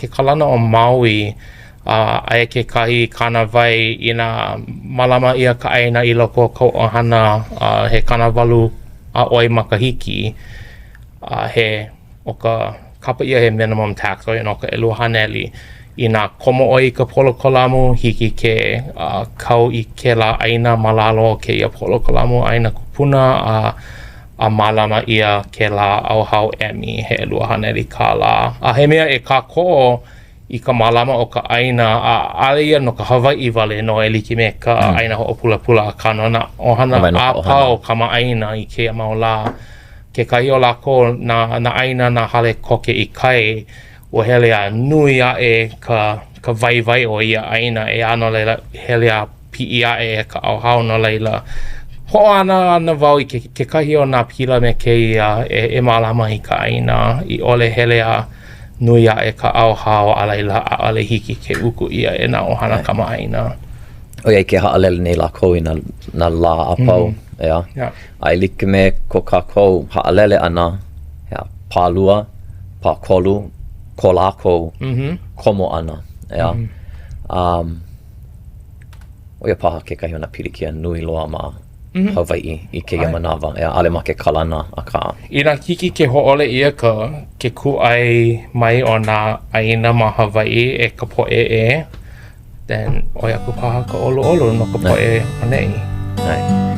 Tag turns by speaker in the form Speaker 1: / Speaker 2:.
Speaker 1: ke kalana o Maui aia ke kahi kanawai I nā malama ia ka ʻāina I loko ko ʻohana he kanawalu a oi makahiki he o ka kapa ia he minimum tax oi no ka ʻelua haneli I nā komo oi ka polokolamu hiki ke kau I ke la ʻāina malalo ke ia polokolamu ʻāina kupuna a malama ia ke la ʻauhau emi he ʻelua haneli kālā he mea e kākoʻo I ka malama o ka ʻāina ale ia no ka Hawaiʻi wale no e like me ka ʻāina hoʻopulapula a kano na ʻohana a pau kama ʻāina I ke maola ke kahi o lako na ʻāina na hale koke I kai o hele a nui a e ka vai o ia ʻāina e ano leila hele a piʻi a e ka ʻauhau no leila hoʻana ana wau I ke kahi o nā pila me ke ia e malama I ka ʻāina I ole hele a nui a e ka ʻauhau a leila a ale hiki ke uku ia e nā ʻohana kama ʻāina.
Speaker 2: O iai ke haʻalele nei lākou I nā lā a pau, ea. Ai like me ko kākou haʻalele ana, ea, pālua, pākolu, ko lākou, komo ana, ea. O ia paha ke kahi o nā pilikia nui loa ma Hawaiʻi I ke ia manawa, ea ale ma ke kalana a ka.
Speaker 1: I nā hiki ke hoʻole ia ke kūʻai mai o nā ʻāina ma Hawaiʻi e ka poʻe then o ia ku paha ka olo no ka poʻe anei.